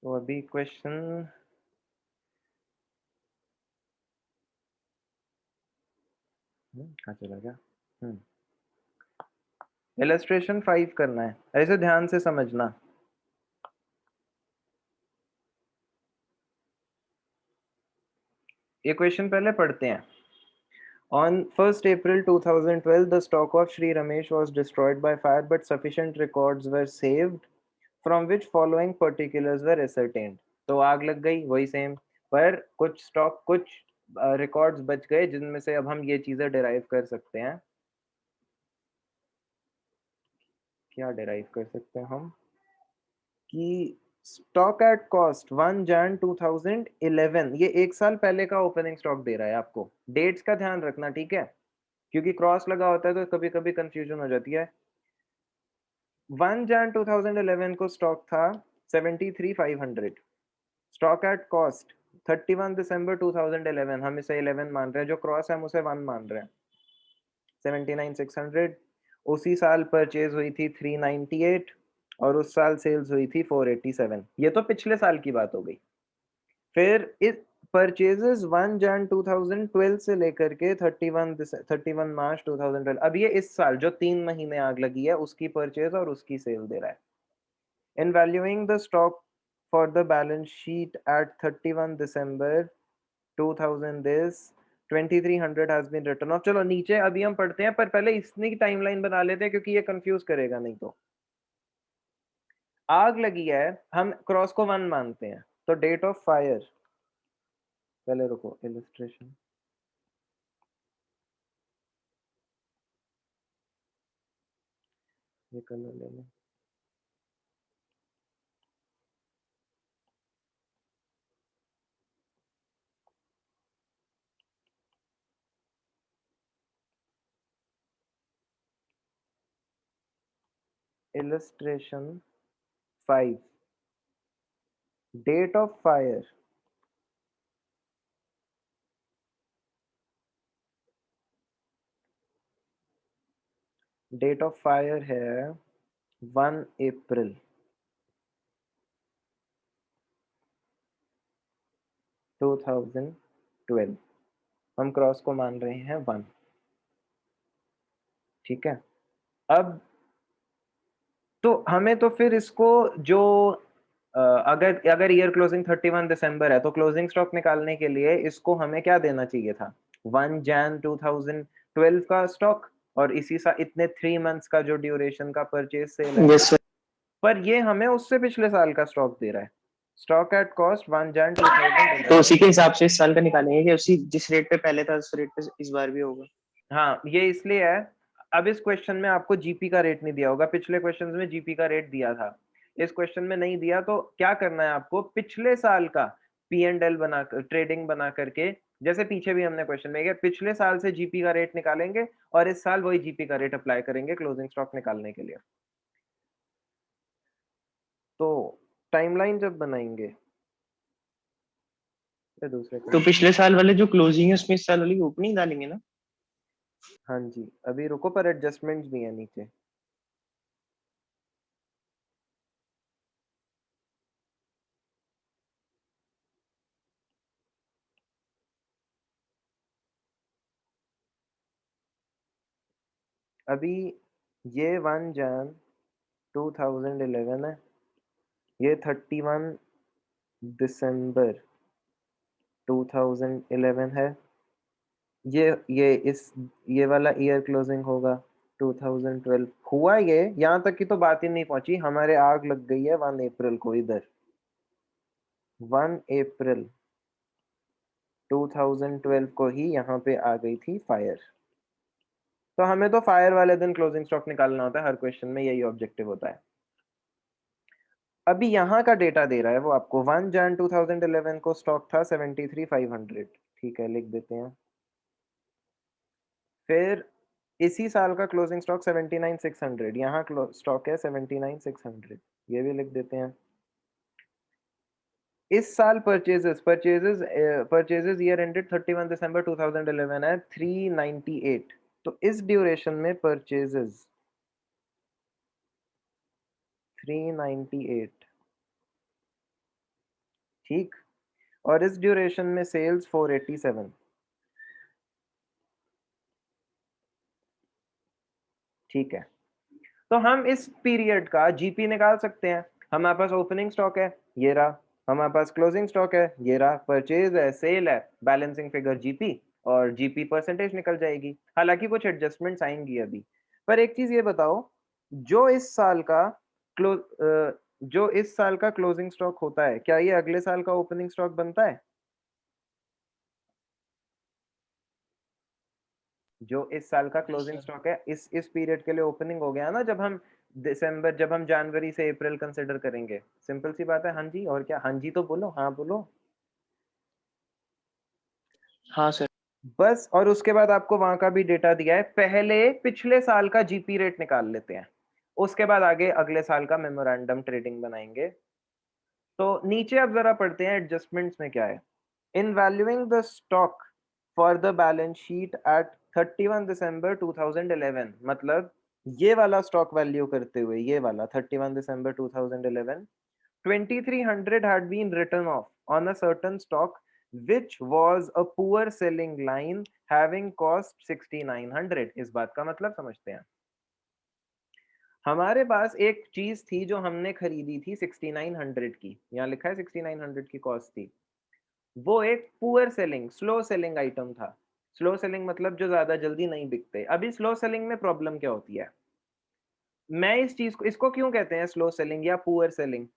तो अभी क्वेश्चन कहाँ चला गया? इलस्ट्रेशन 5 करना है, ऐसे ध्यान से समझना। ये क्वेश्चन पहले पढ़ते हैं। On 1st April 2012, the stock of Sri Ramesh was destroyed by fire, but sufficient records were saved from which following particulars were ascertained. तो आग लग गई, वही सेम, पर कुछ स्टॉक, कुछ रिकॉर्ड्स बच गए जिनमें से अब हम ये चीजें डिराइव कर सकते हैं। क्या डिराइव कर सकते हैं हम? कि स्टॉक एट कॉस्ट 1 जन 2011, ये एक साल पहले का ओपनिंग स्टॉक दे रहा है आपको। डेट्स का ध्यान रखना, ठीक है, क्योंकि क्रॉस लगा होता है तो कभी कभी कंफ्यूजन हो जाती है। 1 जन 2011 को स्टॉक था 73,500। स्टॉक एट कॉस्ट 31 दिसंबर 2011, हम इसे 11 मान रहे हैं, जो क्रॉस है हम उसे 1 मान रहे हैं, 79,600। उसी साल परचेज हुई थी 398 और उस साल सेल्स हुई थी 487। ये तो पिछले साल की बात हो गई। फिर इस परचेजेस 1 जन 2012 से लेकर के 31 मार्च 2012, अब ये इस साल जो 3 महीने आग लगी है उसकी परचेज और उसकी सेल दे रहा है। In valuing the stock for the balance sheet at 31 December 2000, this 2300 has been written off. चलो नीचे अभी हम पढ़ते हैं, पर पहले इसकी टाइमलाइन बना लेते हैं क्योंकि ये कंफ्यूज करेगा नहीं। तो आग लगी है, हम क्रॉस को 1 मानते हैं, तो डेट ऑफ फायर, पहले रुको, इलस्ट्रेशन ये कलर ले लो। illustration 5, date of fire, date of fire है 1 अप्रैल 2012, हम क्रॉस को मान रहे हैं 1, ठीक है। अब तो हमें तो फिर इसको जो अगर अगर ईयर क्लोजिंग 31 दिसंबर है तो क्लोजिंग स्टॉक निकालने के लिए इसको हमें क्या देना चाहिए था? 1 जन 2012 का स्टॉक और इसी सा इतने 3 मंथ्स का जो ड्यूरेशन का परचेज सेल है। Yes sir. पर ये हमें उससे पिछले साल का स्टॉक दे रहा है। स्टॉक एट कॉस्ट 1 जन तो 2011। उसी के हिसाब से इस साल का निकालेंगे कि उसी जिस रेट पे पहले था उस रेट पे इस बार भी होगा। हाँ, ये इसलिए है, अब इस क्वेश्चन में आपको जीपी का रेट नहीं दिया होगा, पिछले क्वेश्चन में जीपी का रेट दिया था, इस क्वेश्चन में नहीं दिया। तो क्या करना है आपको? पिछले साल का पी एंड एल बना कर, ट्रेडिंग बना करके, जैसे पीछे भी हमने क्वेश्चन में किया, पिछले साल से जीपी का रेट निकालेंगे और इस साल वही जीपी का रेट अप्लाई करेंगे क्लोजिंग स्टॉक निकालने के लिए। तो टाइमलाइन जब बनाएंगे, ये दूसरे तो क्वेश्चन, पिछले साल वाले जो क्लोजिंग है उसमें इस साल वाली ओपनिंग डालेंगे ना। हाँ जी, अभी रुको, पर एडजस्टमेंट्स भी है नीचे। अभी ये 1 जन 2011 है, ये 31 दिसंबर 2011 है, ये वाला ईयर क्लोजिंग होगा 2012। हुआ ये, यहाँ तक की तो बात ही नहीं पहुंची, हमारे आग लग गई है 1 अप्रैल को, इधर 1 अप्रैल 2012 को ही यहाँ पे आ गई थी फायर। तो हमें तो फायर वाले दिन क्लोजिंग स्टॉक निकालना होता है, हर क्वेश्चन में यही ऑब्जेक्टिव होता है। अभी यहाँ का डेटा दे रहा है वो आपको, 1 जन 2011 को स्टॉक था 73,500, ठीक है, लिख देते हैं। फिर इसी साल का क्लोजिंग स्टॉक 79,600, यहाँ स्टॉक है 79,600, ये भी लिख देते हैं। इस साल purchases purchases purchases year ended 31 December 2011 है 398। तो इस ड्यूरेशन में परचेजेस 398, ठीक, और इस ड्यूरेशन में सेल्स 487। ठीक है, तो हम इस पीरियड का जीपी निकाल सकते हैं। हमारे पास ओपनिंग स्टॉक है, ये रहा, हमारे पास क्लोजिंग स्टॉक है, ये रहा, परचेज है, सेल है, बैलेंसिंग फिगर जीपी, और जीपी परसेंटेज निकल जाएगी। हालांकि कुछ एडजस्टमेंट्स आएंगी अभी, पर एक चीज ये बताओ, जो इस साल का जो इस साल का क्लोजिंग स्टॉक होता है, क्या ये अगले साल का ओपनिंग स्टॉक बनता है? जो इस साल का क्लोजिंग स्टॉक है, इस पीरियड के लिए ओपनिंग हो गया ना, जब हम जनवरी से अप्रैल कंसिडर करेंगे। सिंपल सी बात है, हाँ जी, और क्या? हाँ जी तो बोलो, हाँ बोलो। हाँ सर। बस, और उसके बाद आपको वहां का भी डेटा दिया है। पहले पिछले साल का जीपी रेट निकाल लेते हैं, उसके बाद आगे अगले साल का मेमोरेंडम ट्रेडिंग बनाएंगे। तो नीचे अब जरा पढ़ते हैं एडजस्टमेंट्स में क्या है। In valuing the stock for the balance sheet at 31 December 2011, मतलब ये वाला स्टॉक वैल्यू करते हुए, ये वाला 31 December 2011, 2300 had been written off on a certain stock which was a poor selling line having cost 6900। इस बात का मतलब समझते हैं। हमारे पास एक चीज थी जो हमने खरीदी थी 6900 की, यहाँ लिखा है 6900 की कॉस्ट थी। वो एक poor selling, slow selling item था। स्लो सेलिंग मतलब जो ज्यादा जल्दी नहीं बिकते। अभी स्लो सेलिंग में प्रॉब्लम क्या होती है? मैं इस चीज को, इसको क्यों कहते हैं स्लो सेलिंग या पुअर सेलिंग?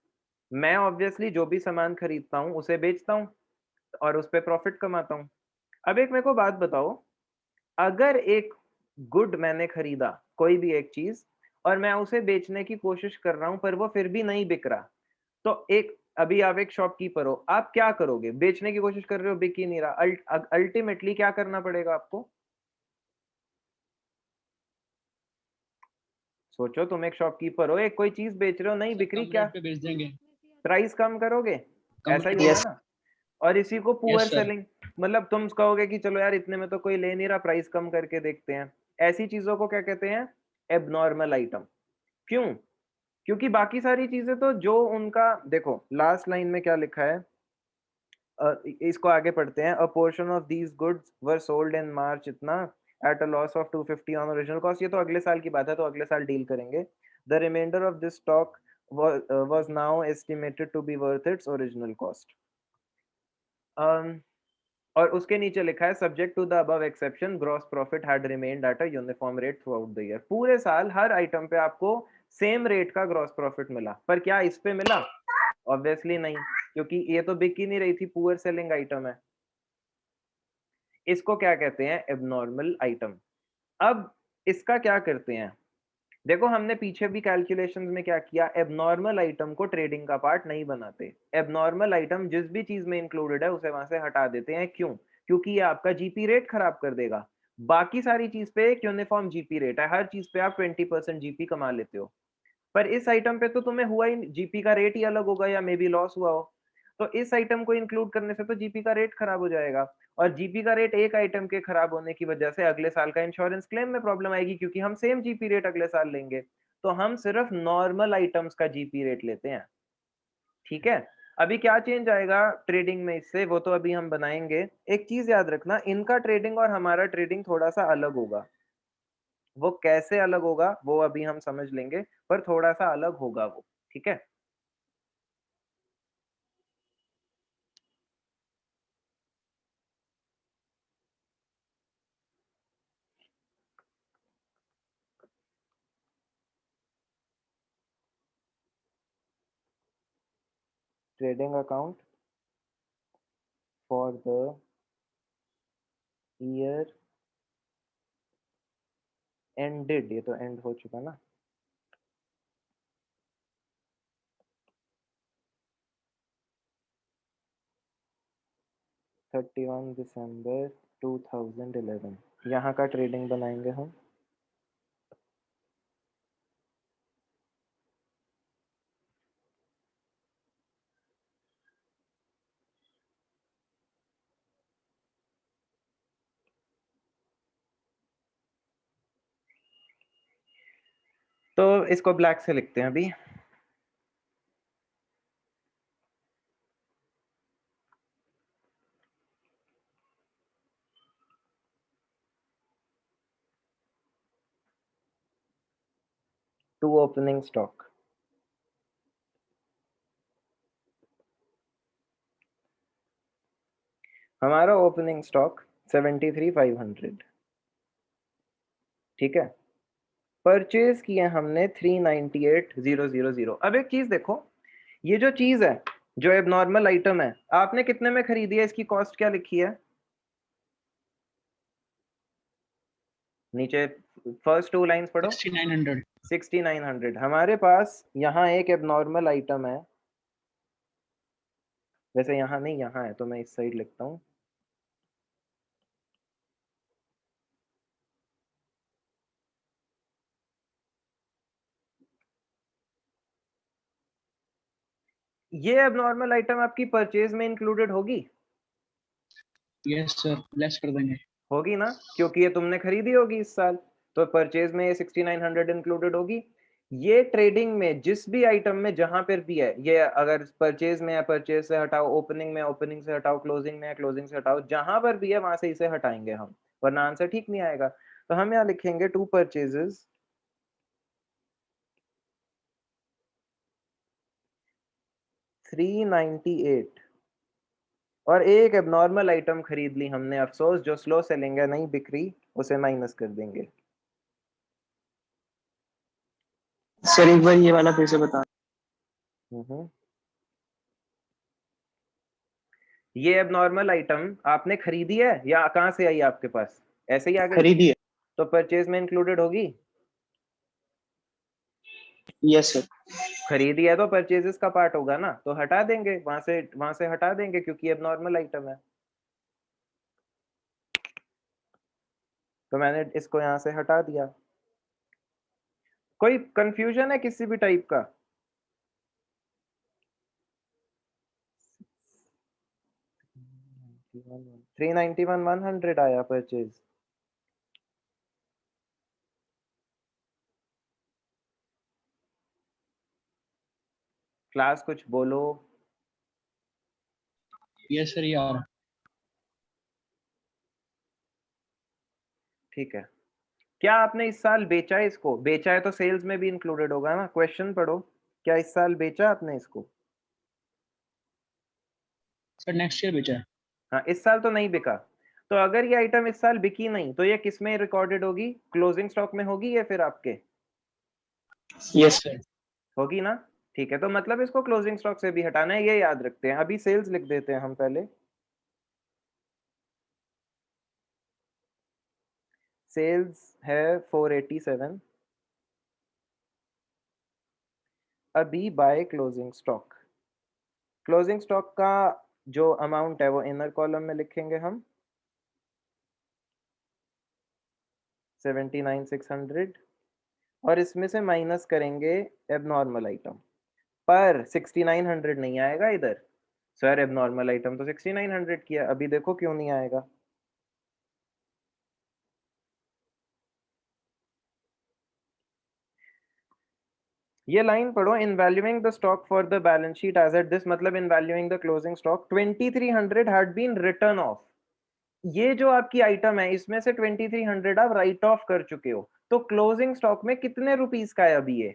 मैं ऑब्वियसली जो भी सामान खरीदता हूँ उसे बेचता हूँ और उस पर प्रॉफिट कमाता हूँ। अब एक मेरे को बात बताओ, अगर एक गुड मैंने खरीदा, कोई भी एक चीज, और मैं उसे बेचने की कोशिश कर रहा हूं पर वो फिर भी नहीं बिक रहा, तो एक, अभी आप एक शॉपकीपर हो, आप क्या करोगे? बेचने की कोशिश कर रहे हो, बिक ही नहीं रहा, अल्टीमेटली क्या करना पड़ेगा आपको? सोचो, तुम एक शॉपकीपर हो, एक कोई चीज बेच रहे हो, नहीं सर बिक रही, कम क्या रेट पे बेच देंगे। प्राइस कम करोगे? कम ऐसा ही रेट। होगा यस। ना। और इसी को पुअर यस सर। सेलिंग, मतलब तुम कहोगे कि चलो यार इतने में तो कोई ले नहीं रहा, प्राइस कम करके देखते हैं। ऐसी चीजों को क्या कहते हैं? Abnormal item. क्यों? क्योंकि बाकी सारी चीजें तो जो उनका, देखो लास्ट लाइन में क्या लिखा है, इसको आगे पढ़ते हैं। A portion of these goods were sold in March इतना at a loss of 250 on original cost. ये तो अगले साल की बात है, तो अगले साल डील करेंगे। The remainder of this stock was now estimated to be worth its original cost। और उसके नीचे लिखा है, subject to the above exception gross profit had remained at a uniform rate throughout the year. पूरे साल हर item पे आपको सेम रेट का ग्रॉस प्रॉफिट मिला, पर क्या इस पे मिला? ऑब्वियसली नहीं, क्योंकि ये तो बिक ही नहीं रही थी, पुअर सेलिंग आइटम है। इसको क्या कहते हैं? Abnormal item. अब इसका क्या करते हैं? देखो, हमने पीछे भी कैलकुलेशंस में क्या किया, एबनॉर्मल आइटम को ट्रेडिंग का पार्ट नहीं बनाते। एबनॉर्मल आइटम जिस भी चीज में इंक्लूडेड है उसे वहां से हटा देते हैं। क्यों? क्योंकि ये आपका जीपी रेट खराब कर देगा। बाकी सारी चीज पे एक यूनिफॉर्म जीपी रेट है, हर चीज पे आप 20% जीपी कमा लेते हो, पर इस आइटम पे तो तुम्हें हुआ ही, जीपी का रेट ही अलग होगा, या मे बी लॉस हुआ हो। तो इस आइटम को इंक्लूड करने से तो जीपी का रेट खराब हो जाएगा, और जीपी का रेट एक आइटम के खराब होने की वजह से अगले साल का इंश्योरेंस क्लेम में प्रॉब्लम आएगी, क्योंकि हम सेम जीपी रेट अगले साल लेंगे। तो हम सिर्फ नॉर्मल आइटम्स का जीपी रेट लेते हैं। ठीक है, अभी क्या चेंज आएगा ट्रेडिंग में इससे, वो तो अभी हम बनाएंगे। एक चीज याद रखना, इनका ट्रेडिंग और हमारा ट्रेडिंग थोड़ा सा अलग होगा। वो कैसे अलग होगा वो अभी हम समझ लेंगे, पर थोड़ा सा अलग होगा वो। ठीक है, trading account for the year ended, ये तो एंड हो चुका ना। थर्टी वन दिसंबर 2011, यहाँ का ट्रेडिंग बनाएंगे हम। तो इसको ब्लैक से लिखते हैं अभी। To opening stock. हमारा ओपनिंग स्टॉक 73,500, ठीक है। परचेज किए हमने 398,000। अब एक चीज देखो, ये जो चीज है, जो एबनॉर्मल आइटम है, आपने कितने में खरीदी है? इसकी कॉस्ट क्या लिखी है नीचे? फर्स्ट टू लाइंस पढ़ो। 6900। 6900। हमारे पास यहाँ एक एबनॉर्मल आइटम है, वैसे यहाँ नहीं, यहाँ है, तो मैं इस साइड लिखता हूँ। ये एबनॉर्मल आइटम आपकी परचेज में इंक्लूडेड होगी? यस सर, लेस कर देंगे। होगी ना, क्योंकि ये तुमने खरीदी होगी इस साल, तो परचेज में ये 6900 इंक्लूडेड होगी। ये ट्रेडिंग में जिस भी आइटम में जहां पर भी है, ये अगर परचेज में है परचेज से हटाओ, ओपनिंग में ओपनिंग से हटाओ, क्लोजिंग में है क्लोजिंग से हटाओ, जहां पर भी है वहां से इसे हटाएंगे हम, वरना आंसर ठीक नहीं आएगा। तो हम यहाँ लिखेंगे टू परचेजेस 398 और एक एबनॉर्मल आइटम खरीद ली हमने, अफसोस जो स्लो सेलिंग है, नहीं बिक रही, उसे माइनस कर देंगे। सर एक बार ये वाला फिर से बता। ये एबनॉर्मल आइटम आपने खरीदी है या कहां से आई आपके पास? ऐसे ही आ गई? खरीदी है। तो परचेज में इंक्लूडेड होगी? Yes sir. खरीदी है तो परचेजेस का पार्ट होगा ना, तो हटा देंगे वहां से हटा देंगे, क्योंकि एबनॉर्मल आइटम है। तो मैंने इसको यहाँ से हटा दिया। कोई कंफ्यूजन है किसी भी टाइप का? 391,100 आया परचेज। क्लास कुछ बोलो। यस सर यार। ठीक है, क्या आपने इस साल बेचा है इसको? बेचा है तो सेल्स में भी इंक्लूडेड होगा ना। क्वेश्चन पढ़ो, क्या इस साल बेचा आपने इसको? सर नेक्स्ट ईयर बेचा है। हाँ, इस साल तो नहीं बिका। तो अगर ये आइटम इस साल बिकी नहीं, तो ये किस में रिकॉर्डेड होगी? क्लोजिंग स्टॉक में होगी या फिर आपके? Yes sir. होगी ना। ठीक है, तो मतलब इसको क्लोजिंग स्टॉक से भी हटाना है, ये याद रखते हैं। अभी सेल्स लिख देते हैं हम पहले। सेल्स है 487 अभी by closing stock. Closing stock का जो अमाउंट है वो इनर कॉलम में लिखेंगे हम, 79,600, और इसमें से माइनस करेंगे एबनॉर्मल आइटम। पर 6900 नहीं आएगा इधर। सर एबनॉर्मल आइटम तो 6900 किया, अभी देखो क्यों नहीं आएगा। ये लाइन पढ़ो, in valuing the stock for the balance sheet as at this, मतलब in valuing the closing stock 2300 had been return off. ये जो आपकी आइटम है, इसमें से 2300 आप राइट ऑफ कर चुके हो, तो क्लोजिंग स्टॉक में कितने रुपीस का है अभी ये?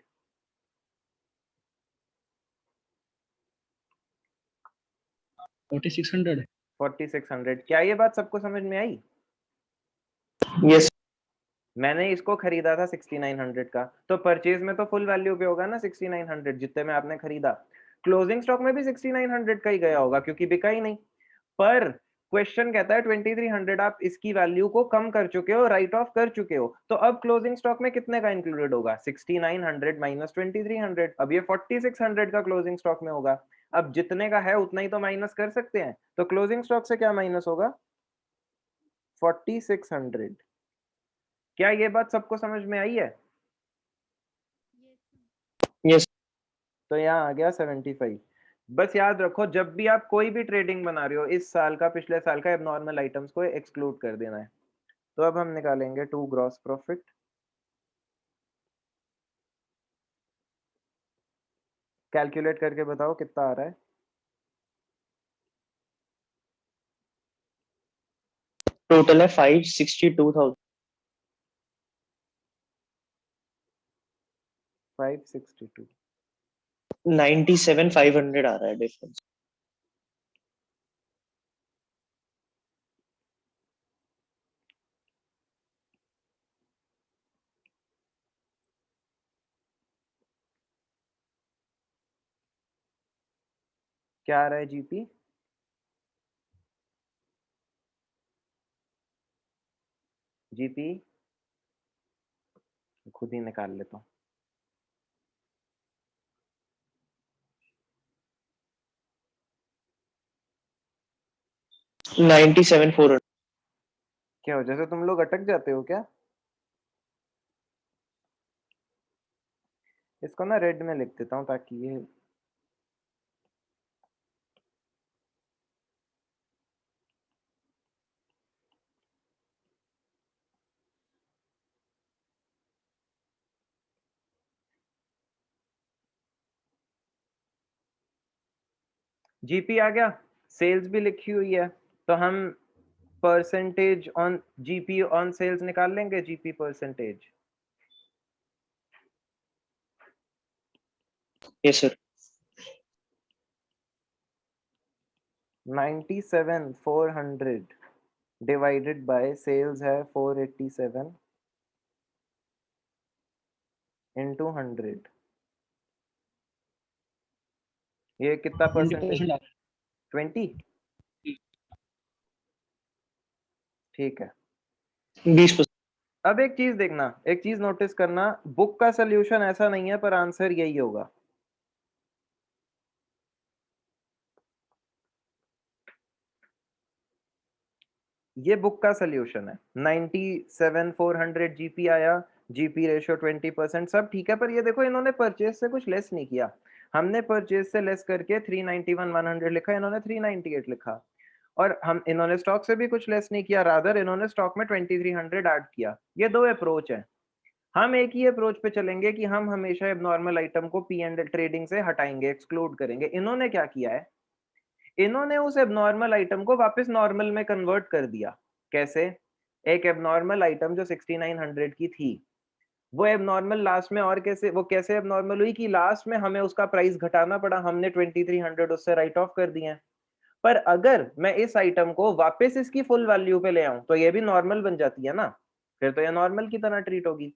4600। 4600। क्या ये बात सबको समझ में आई? यस। मैंने इसको खरीदा था 6900 का, तो परचेज में तो फुल वैल्यू पे होगा ना 6900, जितने में आपने खरीदा। क्लोजिंग स्टॉक में भी 6900 का ही गया होगा, क्योंकि बिका ही नहीं। पर क्वेश्चन कहता है 2300 आप इसकी वैल्यू को कम कर चुके हो, राइट ऑफ कर चुके हो, तो अब क्लोजिंग स्टॉक में कितने का इंक्लूडेड होगा? 6900 माइनस 2300। अब ये 4600 का क्लोजिंग स्टॉक में होगा। अब जितने का है उतना ही तो माइनस कर सकते हैं, तो क्लोजिंग स्टॉक से क्या माइनस होगा? 4600। क्या ये बात सबको समझ में आई है? यस। तो यहाँ आ गया 75। बस याद रखो, जब भी आप कोई भी ट्रेडिंग बना रहे हो, इस साल का पिछले साल का एबनॉर्मल आइटम्स को एक्सक्लूड कर देना है। तो अब हम निकालेंगे टू ग्रॉस प्रॉफिट। कैलकुलेट करके बताओ कितना आ रहा है? टोटल है 562,000। 562 97,500 आ रहा है डिफरेंस। क्या आ रहा है जीपी? जीपी खुद ही निकाल लेता हूँ। $97,400। क्या हो, जैसे तुम लोग अटक जाते हो क्या? इसको ना रेड में लिख देता हूँ ताकि ये जीपी आ गया, सेल्स भी लिखी हुई है, तो हम percentage on GP on sales निकाल लेंगे। GP percentage yes sir. 97,400 divided by sales है 487 इंटू 100। ये कितना परसेंटेज? 20% 20। ठीक है। 20%। अब एक चीज देखना, एक चीज नोटिस करना, बुक का सोल्यूशन ऐसा नहीं है पर आंसर यही होगा। ये बुक का सोल्यूशन है। 97,400 जीपी आया, जीपी रेशियो 20%, सब ठीक है, पर ये देखो इन्होंने परचेज से कुछ लेस नहीं किया। हमने परचेज से लेस करके 391,100 लिखा, इन्होंने 398 लिखा। और हम इन्होंने स्टॉक से भी कुछ लेस नहीं किया, रादर इन्होंने स्टॉक में 2300 ऐड किया। ये दो अप्रोच है। हम एक ही अप्रोच पे चलेंगे कि हम हमेशा एबनॉर्मल आइटम को पी एंड ट्रेडिंग से हटाएंगे, एक्सक्लूड करेंगे। इन्होंने क्या किया है, इन्होंने उस एबनॉर्मल आइटम को वापस नॉर्मल में कन्वर्ट कर दिया। कैसे? एक एबनॉर्मल आइटम जो 6900 की थी, वो एबनॉर्मल लास्ट में, और कैसे वो कैसे एबनॉर्मल हुई कि लास्ट में हमें उसका प्राइस घटाना पड़ा, हमने 2300 उससे राइट ऑफ कर दिए। पर अगर मैं इस आइटम को वापस इसकी फुल वैल्यू पे ले आऊं तो ये भी नॉर्मल बन जाती है ना, फिर तो ये नॉर्मल की तरह ट्रीट होगी।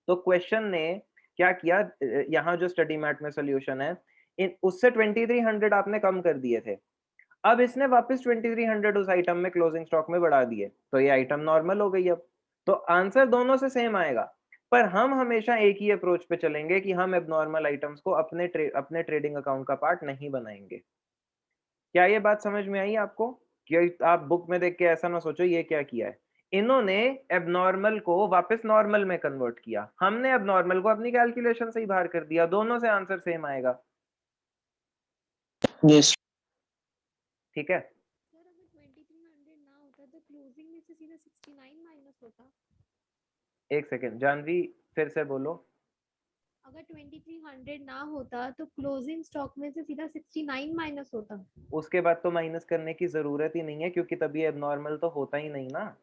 तो क्वेश्चन ने क्या किया, यहाँ जो स्टडी मैट में सोल्यूशन है, इन उससे 2300 आपने कम कर दिए थे, अब इसने वापस 2300 उस आइटम में क्लोजिंग स्टॉक में बढ़ा दिए, तो ये आइटम नॉर्मल हो गई। अब तो आंसर दोनों से सेम आएगा, पर हम हमेशा एक ही अप्रोच पे चलेंगे कि हम एबनॉर्मल आइटम्स को अपने ट्रेडिंग अकाउंट का पार्ट नहीं बनाएंगे। क्या ये बात समझ में आई आपको? कि आप बुक में देख के ऐसा ना सोचो ये क्या किया है, इन्होंने एबनॉर्मल को वापस नॉर्मल में कन्वर्ट किया, हमने एबनॉर्मल को अपनी कैलकुलेशन से ही बाहर कर दिया, दोनों से आंसर सेम आएगा। यस। ठीक है। सर अगर 2300 ना होता तो क्लोजिंग में से सीधा 69 माइनस होता। एक सेकेंड जानवी, फिर से बोलो। अगर 2300 ना होता तो क्लोजिंग स्टॉक में से सीधा 69 माइनस होता। उसके बाद तो माइनस करने की जरूरत ही नहीं है, क्योंकि तभी एबनॉर्मल तो होता ही नहीं ना।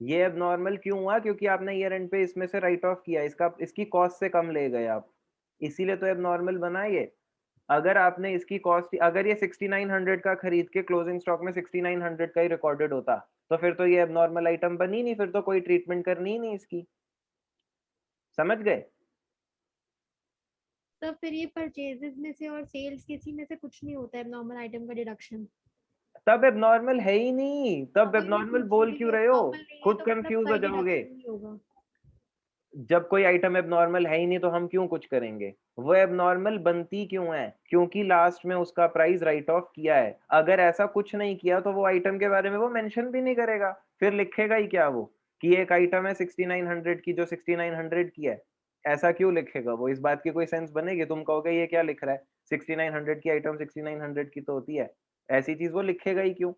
ये एबनॉर्मल क्यों हुआ? क्योंकि आपने ईयर एंड पे इसमें से राइट ऑफ किया, इसकी कॉस्ट से कम ले गए आप, इसीलिए तो एबनॉर्मल बना ये। अगर आपने इसकी कॉस्ट, अगर ये 6900 का खरीद के क्लोजिंग स्टॉक में 6900 का ही रिकॉर्डेड होता, तो फिर तो ये एबनॉर्मल आइटम बनी नहीं, फिर तो कोई ट्रीटमेंट करनी ही नहीं इसकी। समझ गए? तो फिर ये परचेजेस में से और सेल्स किसी में से कुछ नहीं होता है नॉर्मल आइटम का डिडक्शन। तब एबनॉर्मल है ही नहीं, तब अगर ये एबनॉर्मल बोल दूसरे क्यों के रहे हो? नॉर्मल नहीं है खुद तो मतलब कंफ्यूज हो कोई जाओगे। डिडक्शन नहीं होगा। जब कोई आइटम एबनॉर्मल है ही नहीं तो हम क्यों कुछ करेंगे? वो एबनॉर्मल बनती क्यों है? क्योंकि लास्ट में उसका प्राइस राइट ऑफ किया है। अगर ऐसा कुछ नहीं किया तो वो आइटम के बारे में वो मेंशन भी नहीं करेगा, फिर लिखेगा ही क्या वो कि एक आइटम है 6900 की जो 6900 की है। ऐसा क्यों लिखेगा वो? इस बात की कोई सेंस बनेगी? तुम कहोगे ये क्या लिख रहा है, 6900 की आइटम 6900 की तो होती है, ऐसी चीज वो लिखेगा ही क्यों?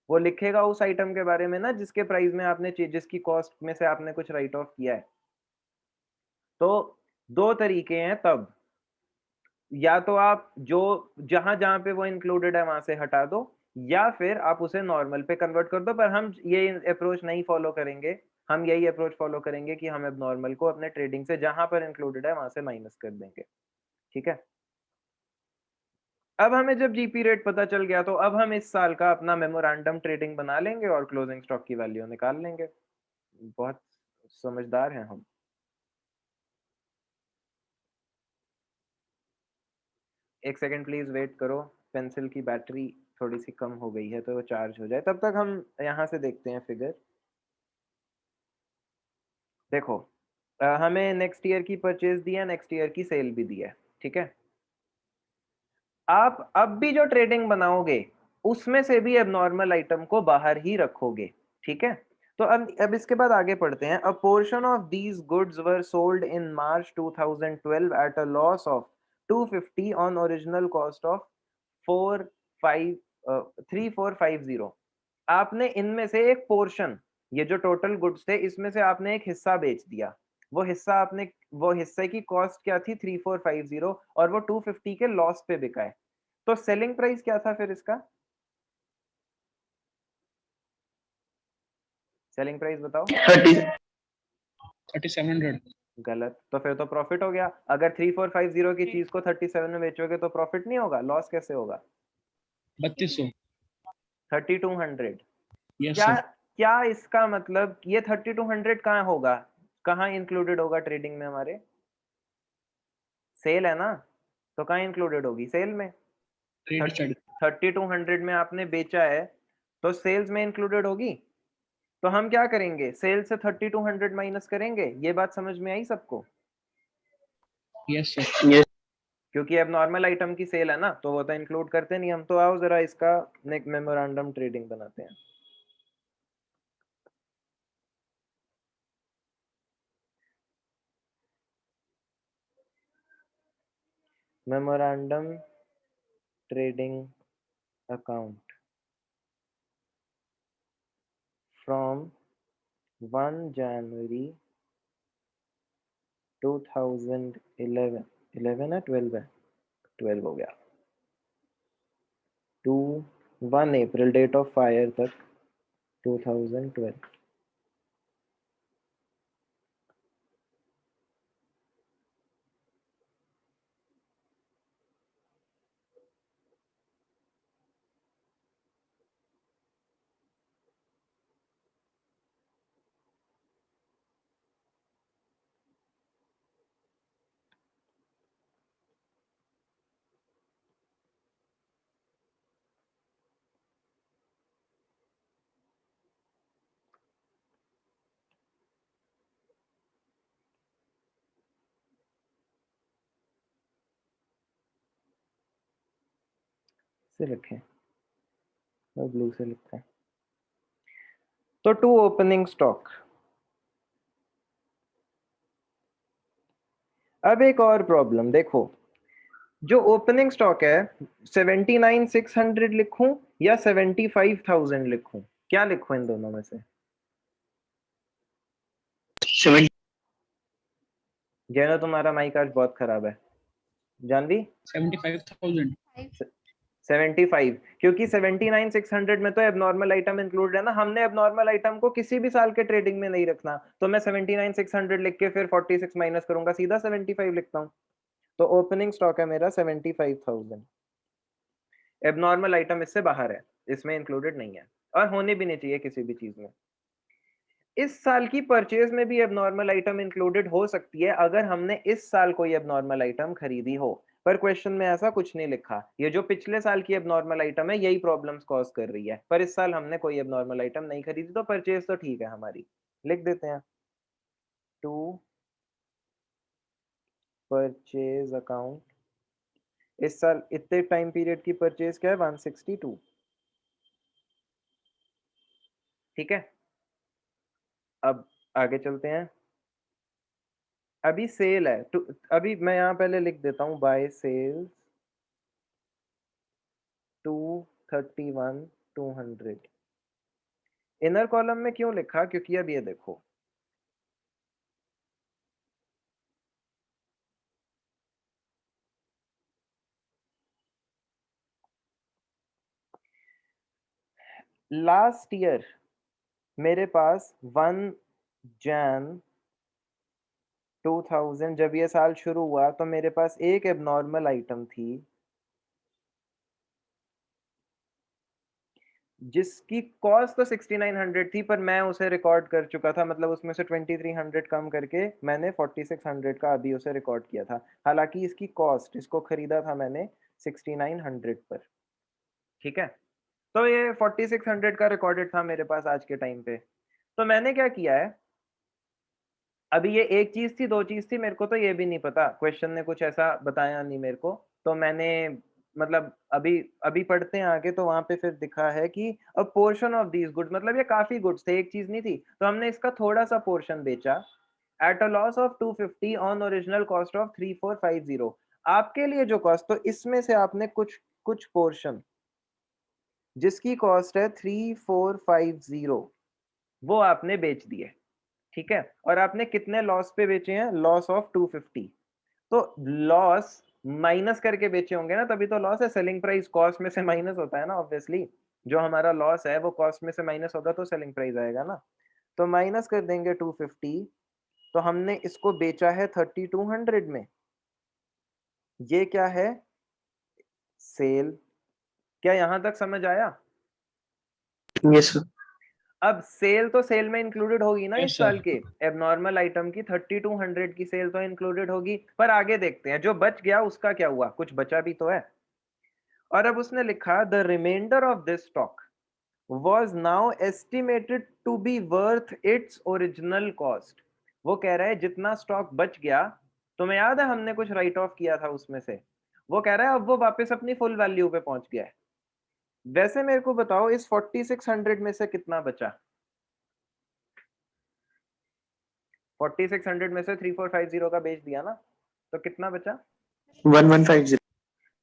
वो लिखेगा उस आइटम के बारे में ना जिसके प्राइस में आपने, जिसकी कॉस्ट में से आपने कुछ राइट ऑफ किया है। तो दो तरीके हैं तब, या तो आप जो जहां जहां पे वो इंक्लूडेड है वहां से हटा दो, या फिर आप उसे नॉर्मल पे कन्वर्ट कर दो। पर हम ये अप्रोच नहीं फॉलो करेंगे, हम यही अप्रोच फॉलो करेंगे कि हम एबनॉर्मल को अपने ट्रेडिंग से जहां पर इंक्लूडेड है वहां से माइनस कर देंगे। ठीक है, अब हमें जब जीपी रेट पता चल गया तो अब हम इस साल का अपना मेमोरेंडम ट्रेडिंग बना लेंगे और क्लोजिंग स्टॉक की वैल्यू निकाल लेंगे। बहुत समझदार हैं हम। एक सेकंड प्लीज वेट करो, पेंसिल की बैटरी थोड़ी सी कम हो गई है तो वो चार्ज हो जाए, तब तक हम यहाँ से देखते हैं फिगर। देखो हमें नेक्स्ट ईयर की परचेज दी है, नेक्स्ट ईयर की सेल भी दी है। ठीक है, आप अब भी जो ट्रेडिंग बनाओगे उसमें से भी एबनॉर्मल आइटम को बाहर ही रखोगे। ठीक है, तो अब इसके बाद आगे पढ़ते हैं। A portion of these goods were sold in March 2012 eight a loss of 250 on original cost of 3450। आपने इनमें से एक पोर्शन, ये जो टोटल गुड्स थे इसमें से आपने एक हिस्सा बेच दिया। वो हिस्सा आपने, वो हिस्से की कॉस्ट क्या थी 3450 और वो 250 के लॉस पे बिका है। तो सेलिंग प्राइस क्या था फिर इसका? सेलिंग प्राइस बताओ। 3700। गलत, तो फिर तो प्रॉफिट हो गया। अगर 3450 की चीज को 37 में बेचोगे तो प्रॉफिट नहीं होगा, लॉस कैसे होगा? 3200। 3200। यस क्या सर। क्या इसका मतलब ये 3200 कहाँ होगा, कहाँ इंक्लूडेड होगा ट्रेडिंग में हमारे? सेल है ना, तो कहाँ इंक्लूडेड होगी? सेल में। Trade start. 3200 में आपने बेचा है तो सेल्स में इंक्लूडेड होगी। तो हम क्या करेंगे, सेल से 3200 माइनस करेंगे। ये बात समझ में आई सबको? Yes sir. यस क्योंकि अब नॉर्मल आइटम की सेल है ना तो वो तो इंक्लूड करते नहीं हम। तो आओ जरा इसका मेमोरेंडम ट्रेडिंग बनाते हैं। Memorandum trading account from 1 January 2011, 11 है 12 है, 12 हो गया, to 1 April date of fire तक 2012। से लिखें और ब्लू से लिखते हैं। तो टू ओपनिंग स्टॉक। अब एक और प्रॉब्लम देखो, जो ओपनिंग स्टॉक है 79,600 लिखूं या 75,000 लिखूं? क्या लिखूं इन दोनों में से? 70। जैनो तुम्हारा माइक आज बहुत खराब है। जानवी 75,000। 75, क्योंकि 79,600 में तो एबनॉर्मल आइटम इंक्लूड है ना। हमने एबनॉर्मल आइटम को किसी भी साल के ट्रेडिंग में नहीं रखना, तो मैं 79,600 लिख के फिर 46 माइनस करूंगा, सीधा 75 लिखता हूँ। तो ओपनिंग स्टॉक है मेरा 75,000। एबनॉर्मल आइटम इससे बाहर है, इसमें इंक्लूडेड नहीं है और होने भी नहीं चाहिए किसी भी चीज में। इस साल की परचेज में भी एबनॉर्मल आइटम इंक्लूडेड हो सकती है अगर हमने इस साल कोई एबनॉर्मल आइटम खरीदी हो, पर क्वेश्चन में ऐसा कुछ नहीं लिखा। ये जो पिछले साल की एबनॉर्मल आइटम है यही प्रॉब्लम्स कॉज कर रही है, पर इस साल हमने कोई एबनॉर्मल आइटम नहीं खरीदी तो परचेज तो ठीक है हमारी। लिख देते हैं टू परचेज अकाउंट। इस साल इतने टाइम पीरियड की परचेज क्या है? 162। ठीक है, अब आगे चलते हैं। अभी सेल है तो अभी मैं यहाँ पहले लिख देता हूँ बाय सेल्स 231,200। इनर कॉलम में क्यों लिखा? क्योंकि अब ये देखो लास्ट ईयर मेरे पास 1 जन 2000 जब ये साल शुरू हुआ तो मेरे पास एक एबनॉर्मल आइटम थी जिसकी कॉस्ट तो 6900 थी, पर मैं उसे रिकॉर्ड कर चुका था, मतलब उसमें से 2300 कम करके मैंने 4600 का अभी उसे रिकॉर्ड किया था। हालांकि इसकी कॉस्ट, इसको खरीदा था मैंने 6900 पर। ठीक है, तो ये 4600 का रिकॉर्डेड था मेरे पास आज के टाइम पे। तो मैंने क्या किया है, अभी ये एक चीज थी, दो चीज थी, मेरे को तो ये भी नहीं पता, क्वेश्चन ने कुछ ऐसा बताया नहीं मेरे को। तो मैंने, मतलब अभी अभी पढ़ते हैं आगे, तो वहां पे फिर दिखा है कि अ पोर्शन ऑफ दीज गुड्स, मतलब ये काफी गुड्स थे, एक चीज नहीं थी, तो हमने इसका थोड़ा सा पोर्शन बेचा eight a loss of 250 on original cost of 3450। आपके लिए जो कॉस्ट, तो इसमें से आपने कुछ कुछ पोर्शन जिसकी कॉस्ट है 3450 वो आपने बेच दिए। ठीक है, और आपने कितने लॉस पे बेचे हैं, लॉस ऑफ 250। तो लॉस माइनस करके बेचे होंगे ना, तभी तो लॉस है। सेलिंग प्राइस कॉस्ट में से माइनस होता है ना, ऑब्वियसली। जो हमारा लॉस है वो कॉस्ट में से माइनस होगा तो सेलिंग प्राइस आएगा ना। तो माइनस कर देंगे 250, तो हमने इसको बेचा है 3200 में। ये क्या है, सेल। क्या यहां तक समझ आया? Yes sir. अब सेल तो सेल में इंक्लूडेड होगी ना, Yes, इस sir. साल के एबनॉर्मल आइटम की 3200 की सेल तो इंक्लूडेड होगी। पर आगे देखते हैं, जो बच गया उसका क्या हुआ, कुछ बचा भी तो है। और अब उसने लिखा the remainder of this stock was now estimated to be worth its original cost। वो कह रहा है जितना स्टॉक बच गया, तुम्हें याद है हमने कुछ राइट ऑफ किया था उसमें से, वो कह रहा है अब वो वापस अपनी फुल वैल्यू पे पहुंच गया है। वैसे मेरे को बताओ इस 4600 में से कितना बचा? 4600 में से 3450 का बेच दिया ना, तो कितना बचा? 1150।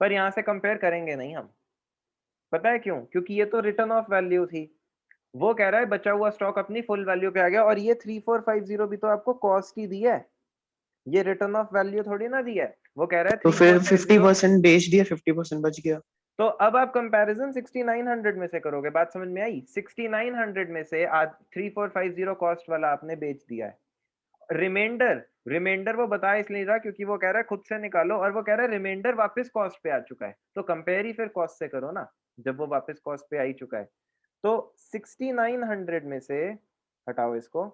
पर यहाँ से कंपेयर करेंगे नहीं हम। पता है क्यों? क्योंकि ये तो रिटर्न ऑफ वैल्यू थी। वो कह रहा है बचा हुआ स्टॉक अपनी फुल वैल्यू पे आ गया, और ये 3450 भी तो आपको कॉस्ट ही दी है, ये रिटर्न ऑफ वैल्यू थोड़ी ना दी है। वो कह रहा है तो फिर 3450। 50% बेच दिया, 50% बच गया। तो अब आप कंपैरिजन 6900 में से करोगे, बात समझ में आई? 6900 में से आज 3450 कॉस्ट वाला आपने बेच दिया है। रिमाइंडर, रिमाइंडर वो बता इसलिए रहा क्योंकि वो कह रहा है खुद से निकालो, और वो कह रहा है रिमाइंडर वापस कॉस्ट पे आ चुका है, तो कंपेयर ही फिर कॉस्ट से करो ना, जब वो वापस कॉस्ट पे आ ही चुका है। तो 6900 में से, हटाओ इसको,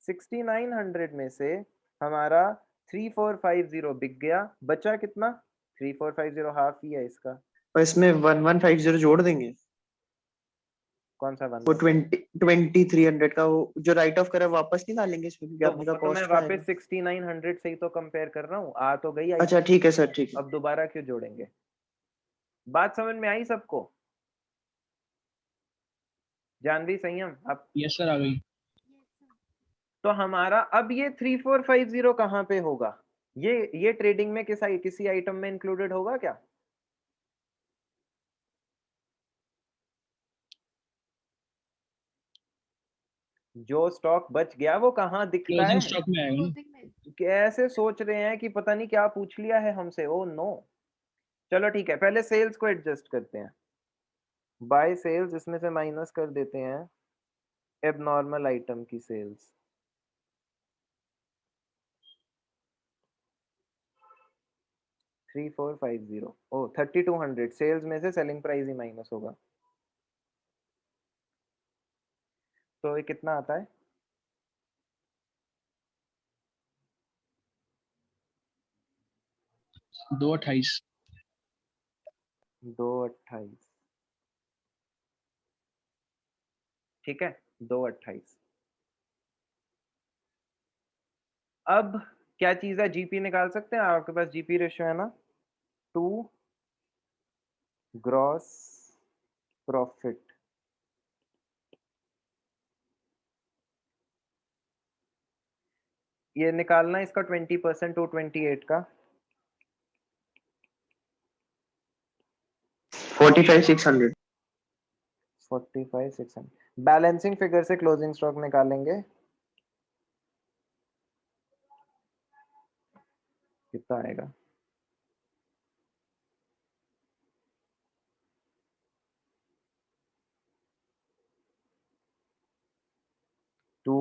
6900 में से हमारा 3450 बिक गया, बचा कितना? 3450 हाफ ही है इसका। और इसमें 1150 जोड़ देंगे। कौन सा वो 1150? 2300 का वो जो राइट ऑफ करा वापस नहीं डालेंगे इसमें, क्योंकि तो आपने वो कहा तो मैं कॉस्ट में वापस आएगा। 6900 से ही तो कंपेयर कर रहा हूँ, आ तो गई अच्छा आइटम, ठीक है सर, ठीक है। अब दोबारा क्यों जोड़ेंगे? बात समझ में आई सबको? जानवी संयम आप? Yes, sir. आ गई. तो हमारा अब ये 3450 कहाँ पे होगा? ये ट्रेडिंग में किसी आइटम में इंक्लूडेड होगा क्या? जो स्टॉक बच गया वो कहाँ दिखता Closing है? stock में आएगा ना. क्लोजिंग में। कैसे सोच रहे हैं कि पता नहीं क्या पूछ लिया है हमसे, ओ नो। चलो ठीक है, पहले सेल्स को एडजस्ट करते हैं। बाय सेल्स, इसमें से माइनस कर देते हैं एबनॉर्मल आइटम की sales. Three four five zero, oh 3200 sales में से सेलिंग प्राइस ही माइनस होगा, तो ये कितना आता है? 228. 228। ठीक है, 228। अब क्या चीज है, जीपी निकाल सकते हैं, आपके पास जीपी रेशियो है ना, टू ग्रॉस प्रॉफिट। ये निकालना इसका 20% 228 का। 45,600। 45,600 बैलेंसिंग फिगर से क्लोजिंग स्टॉक निकालेंगे, कितना आएगा? टू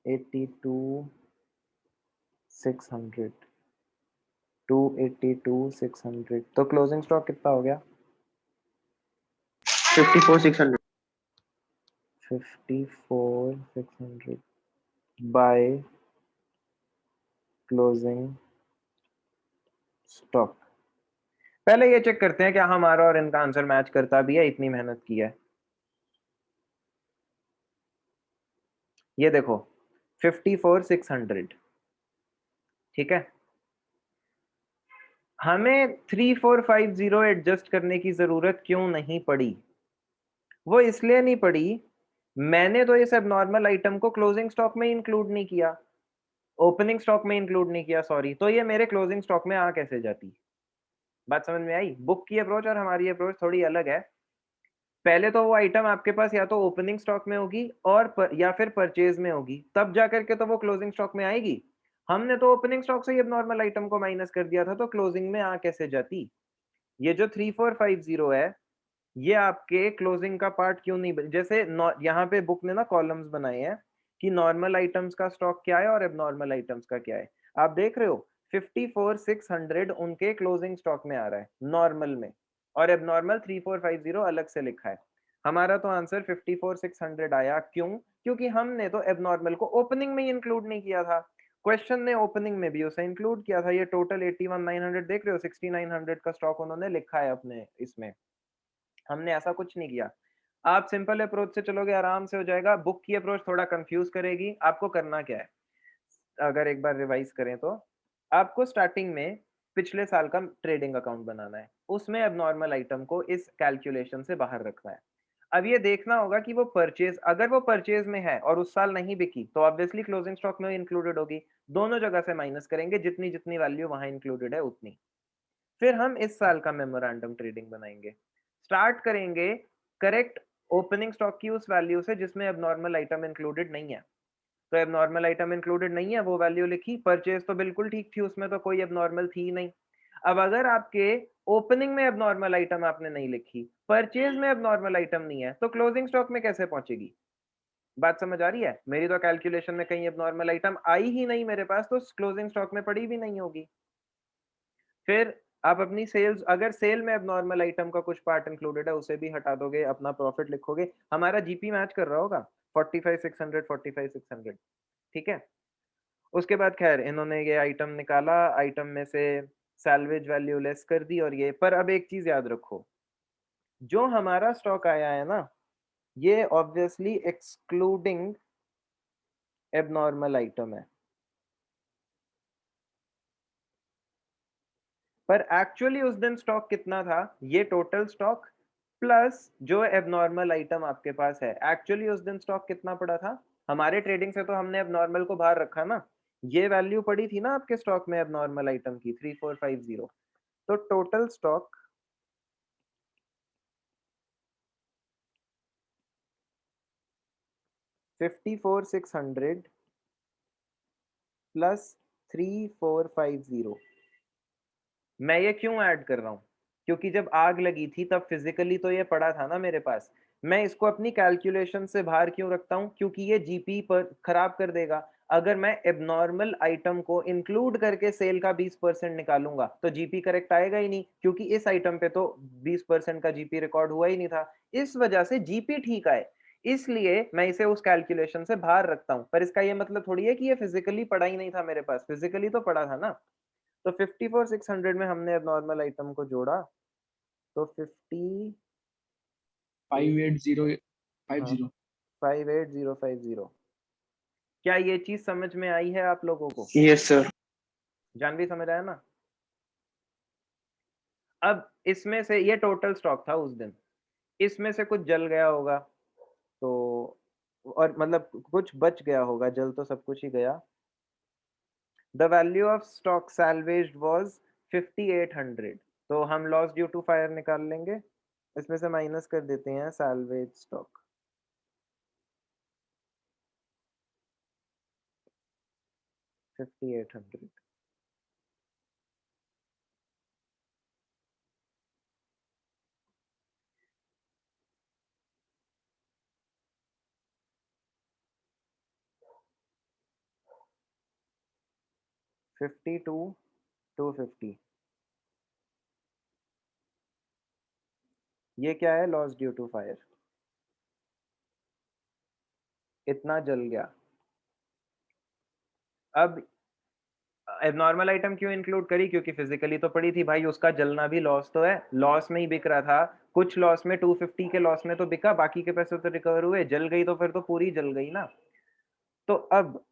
82,600 282,600 तो क्लोजिंग स्टॉक कितना हो गया 54,600 54,600 बाय क्लोजिंग स्टॉक। पहले ये चेक करते हैं क्या हमारा और इनका आंसर मैच करता भी है, इतनी मेहनत की है। ये देखो 54,600, ठीक है। हमें 3450 एडजस्ट करने की जरूरत क्यों नहीं पड़ी? वो इसलिए नहीं पड़ी, मैंने तो इस एबनॉर्मल आइटम को क्लोजिंग स्टॉक में इंक्लूड नहीं किया, ओपनिंग स्टॉक में इंक्लूड नहीं किया, सॉरी। तो ये मेरे क्लोजिंग स्टॉक में आ कैसे जाती? बात समझ में आई? बुक की अप्रोच और हमारी अप्रोच थोड़ी अलग है। पहले तो वो आइटम आपके पास या तो ओपनिंग स्टॉक में होगी या फिर परचेज में होगी, तब जाकर के तो वो क्लोजिंग स्टॉक में आएगी। हमने तो ओपनिंग स्टॉक से ही एबनॉर्मल आइटम को माइनस कर दिया था, तो क्लोजिंग में आ कैसे जाती? ये जो 3450 है, ये आपके क्लोजिंग का पार्ट क्यों नहीं जैसे यहाँ पे बुक ने ना कॉलम्स बनाए हैं कि नॉर्मल आइटम्स का स्टॉक क्या है और एबनॉर्मल आइटम्स का क्या है। आप देख रहे हो 54,600 उनके क्लोजिंग स्टॉक में आ रहा है नॉर्मल में, और एबनॉर्मल 3450 अलग से लिखा है। हमारा तो आंसर 54,600 आया, क्यों? क्योंकि हमने तो एबनॉर्मल को ओपनिंग में ही इंक्लूड नहीं किया था, क्वेश्चन ने ओपनिंग में भी उसे इंक्लूड किया था। ये टोटल 81,900 देख रहे हो, 6900 का स्टॉक उन्होंने लिखा है अपने इसमें, हमने ऐसा कुछ नहीं किया। आप सिंपल अप्रोच से चलोगे आराम से हो जाएगा। बुक की अप्रोच थोड़ा कंफ्यूज करेगी। आपको करना क्या है, अगर एक बार रिवाइज करें तो आपको स्टार्टिंग में पिछले साल का ट्रेडिंग अकाउंट बनाना है, उसमें एबनॉर्मल आइटम को इस कैलकुलेशन से बाहर रखना है। अब ये देखना होगा कि वो परचेज, अगर वो परचेज में है और उस साल नहीं बिकी तो ऑब्वियसली क्लोजिंग स्टॉक में इंक्लूडेड होगी। दोनों जगह से माइनस करेंगे, जितनी जितनी वैल्यू वहां इंक्लूडेड है उतनी। फिर हम इस साल का मेमोरेंडम ट्रेडिंग बनाएंगे, स्टार्ट करेंगे करेक्ट ओपनिंग स्टॉक की उस वैल्यू से जिसमें एबनॉर्मल आइटम इंक्लूडेड नहीं है। तो एबनॉर्मल आइटम इंक्लूडेड नहीं है, वो वैल्यू लिखी। परचेज तो बिल्कुल ठीक थी, उसमें तो कोई एबनॉर्मल थी ही नहीं। अब अगर आपके ओपनिंग में एबनॉर्मल आइटम आपने नहीं लिखी, परचेज में एबनॉर्मल आइटम नहीं है, तो क्लोजिंग स्टॉक में कैसे पहुंचेगी? बात समझ आ रही है? मेरी तो कैलकुलेशन में कहीं एबनॉर्मल आइटम आई ही नहीं मेरे पास, तो क्लोजिंग स्टॉक में पड़ी भी नहीं होगी। फिर आप अपनी सेल्स, अगर सेल में एबनॉर्मल आइटम का कुछ पार्ट इंक्लूडेड है उसे भी हटा दोगे, अपना प्रॉफिट लिखोगे, हमारा जीपी मैच कर रहा होगा 45,600 45,600, ठीक है। उसके बाद खैर इन्होंने ये आइटम निकाला, आइटम में से सैल्वेज वैल्यू लेस कर दी, और ये पर अब एक चीज याद रखो, जो हमारा स्टॉक आया है ना, ये ऑब्वियसली एक्सक्लूडिंग एबनॉर्मल आइटम है, पर एक्चुअली उस दिन स्टॉक कितना था? ये टोटल स्टॉक प्लस जो एबनॉर्मल आइटम आपके पास है। एक्चुअली उस दिन स्टॉक कितना पड़ा था? हमारे ट्रेडिंग से तो हमने एबनॉर्मल को बाहर रखा ना, ये वैल्यू पड़ी थी ना आपके स्टॉक में एबनॉर्मल आइटम की 3450। तो टोटल स्टॉक 54,600 प्लस 3450। मैं ये क्यों ऐड कर रहा हूँ? क्योंकि जब आग लगी थी तब फिजिकली तो ये पड़ा था ना मेरे पास। मैं इसको अपनी कैलकुलेशन से बाहर क्यों रखता हूँ? क्योंकि ये जीपी पर खराब कर देगा। अगर मैं एबनॉर्मल आइटम को इंक्लूड करके सेल का 20% निकालूंगा तो जीपी करेक्ट आएगा ही नहीं, क्योंकि इस आइटम पे तो 20% का जीपी रिकॉर्ड हुआ ही नहीं था। इस वजह से जीपी ठीक आए, इसलिए मैं इसे उस कैलकुलेशन से बाहर रखता हूँ। पर इसका ये मतलब थोड़ी है कि ये फिजिकली पड़ा ही नहीं था मेरे पास, फिजिकली तो पड़ा था ना। तो 54,600 में हमने नॉर्मल आइटम को जोड़ा, तो 50, 58050। हाँ 58050। क्या ये चीज समझ में आई है आप लोगों को? Yes sir. जान भी समझ आया ना? अब इसमें से ये टोटल स्टॉक था उस दिन, इसमें से कुछ जल गया होगा तो, और मतलब कुछ बच गया होगा, जल तो सब कुछ ही गया। The value of stock salvaged was 5800, तो हम लॉस ड्यू टू फायर निकाल लेंगे, इसमें से माइनस कर देते हैं सैल्वेज स्टॉक। 5800। 52 250, ये क्या है? लॉस ड्यू टू फायर, इतना जल गया। अब एबनॉर्मल आइटम क्यों इंक्लूड करी? क्योंकि फिजिकली तो पड़ी थी भाई, उसका जलना भी लॉस तो है, लॉस में ही बिक रहा था। कुछ लॉस में 250 के लॉस में तो बिका, बाकी के पैसे तो रिकवर हुए, जल गई तो फिर तो पूरी जल गई ना। तो अब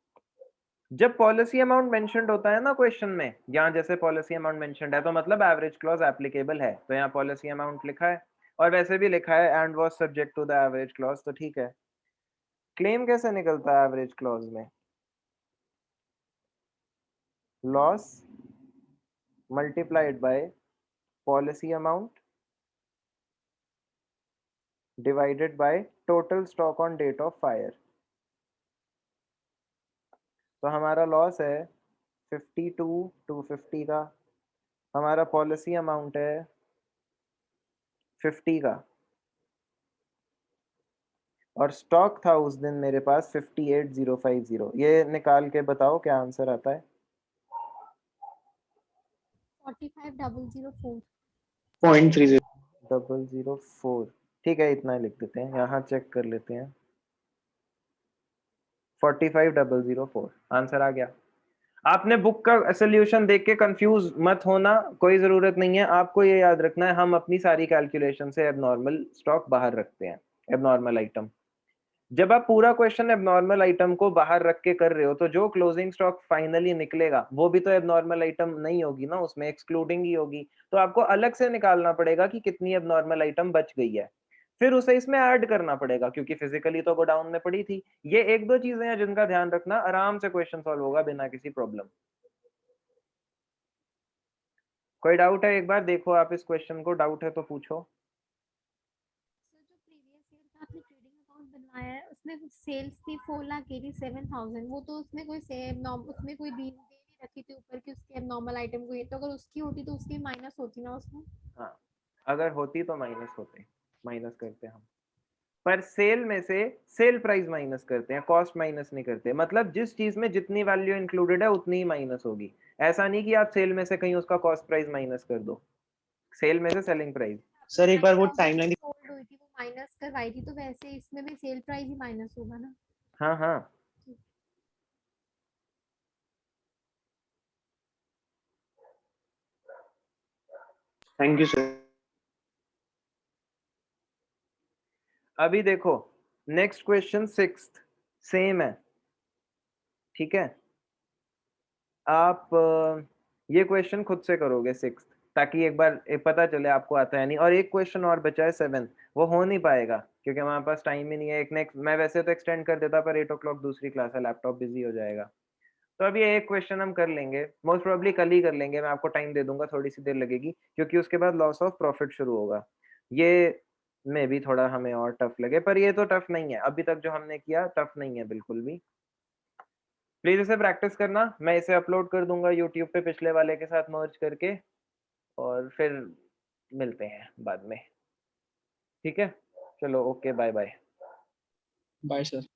जब पॉलिसी अमाउंट मेंशन्ड होता है ना क्वेश्चन में, यहाँ जैसे पॉलिसी अमाउंट मेंशन्ड है तो मतलब एवरेज क्लॉज एप्लीकेबल है, तो यहाँ पॉलिसी अमाउंट लिखा है और वैसे भी लिखा है and was subject to the average clause, तो ठीक है। क्लेम कैसे निकलता है एवरेज क्लॉज में? Loss multiplied by policy amount divided by total stock on date of fire. तो हमारा लॉस है 52 250 का, हमारा पॉलिसी अमाउंट है 50 का, और स्टॉक था उस दिन मेरे पास 58050। ये निकाल के बताओ क्या आंसर आता है? 45004। 0.30। 004, ठीक है, इतना लिख देते हैं, यहाँ चेक कर लेते हैं। 45004 आंसर आ गया। आपने बुक का सोल्यूशन देख के कंफ्यूज मत होना, कोई जरूरत नहीं है। आपको ये याद रखना है, हम अपनी सारी कैलकुलेशन से एबनॉर्मल स्टॉक बाहर रखते हैं, एबनॉर्मल आइटम। जब आप पूरा क्वेश्चन एबनॉर्मल आइटम को बाहर रख के कर रहे हो तो जो क्लोजिंग स्टॉक फाइनली निकलेगा वो भी तो एबनॉर्मल आइटम नहीं होगी ना, उसमें एक्सक्लूडिंग ही होगी। तो आपको अलग से निकालना पड़ेगा कि कितनी एबनॉर्मल आइटम बच गई है, फिर उसे इसमें ऐड करना पड़ेगा, क्योंकि फिजिकली तो गोडाउन में पड़ी थी। ये एक दो चीजें हैं जिनका ध्यान रखना, आराम से क्वेश्चन सॉल्व होगा बिना किसी प्रॉब्लम। कोई डाउट है? एक बार देखो आप इस क्वेश्चन को, डाउट है तो पूछो। सर जो प्रीवियस ईयर का आपने ट्रेडिंग अकाउंट बनवाया है उसमें सेल्स थी 4,87,000, वो तो उसमें कोई उसमें कोई दे नहीं रखी थी ऊपर की उसके एबनॉर्मल आइटम को, ये तो अगर उसकी होती तो उसकी माइनस होती ना उसमें। हाँ, अगर होती तो माइनस होते, माइनस करते हम, पर सेल में से सेल प्राइस माइनस करते हैं, कॉस्ट माइनस नहीं करते। मतलब जिस चीज में जितनी वैल्यू इंक्लूडेड है उतनी ही माइनस होगी। ऐसा नहीं कि आप सेल में से कहीं उसका कॉस्ट प्राइस माइनस कर दो, सेल में से सेलिंग प्राइस। सर एक बार वो 9,000 टाइमलाइन सोल्ड हुई थी वो माइनस करवाई थी, तो वैसे इसमें भी सेल प्राइस ही माइनस होगा ना। हाँ हाँ, थैंक यू सर। अभी देखो नेक्स्ट क्वेश्चन 6th सेम है, ठीक है। आप ये क्वेश्चन खुद से करोगे 6th, ताकि एक बार पता चले आपको आता है नहीं। और एक क्वेश्चन और बचा है 7th, वो हो नहीं पाएगा क्योंकि हमारे पास टाइम ही नहीं है। एक नेक्स्ट मैं वैसे तो एक्सटेंड कर देता, पर 8 o'clock दूसरी क्लास है, लैपटॉप बिजी हो जाएगा। तो अभी एक क्वेश्चन हम कर लेंगे, मोस्ट प्रोबेबली कल ही कर लेंगे, मैं आपको टाइम दे दूंगा, थोड़ी सी देर लगेगी क्योंकि उसके बाद लॉस ऑफ प्रॉफिट शुरू होगा। ये में भी थोड़ा हमें और टफ लगे, पर ये तो टफ नहीं है, अभी तक जो हमने किया टफ नहीं है बिल्कुल भी। प्लीज इसे प्रैक्टिस करना, मैं इसे अपलोड कर दूंगा यूट्यूब पे पिछले वाले के साथ मर्ज करके, और फिर मिलते हैं बाद में, ठीक है? चलो okay, bye bye. Bye sir.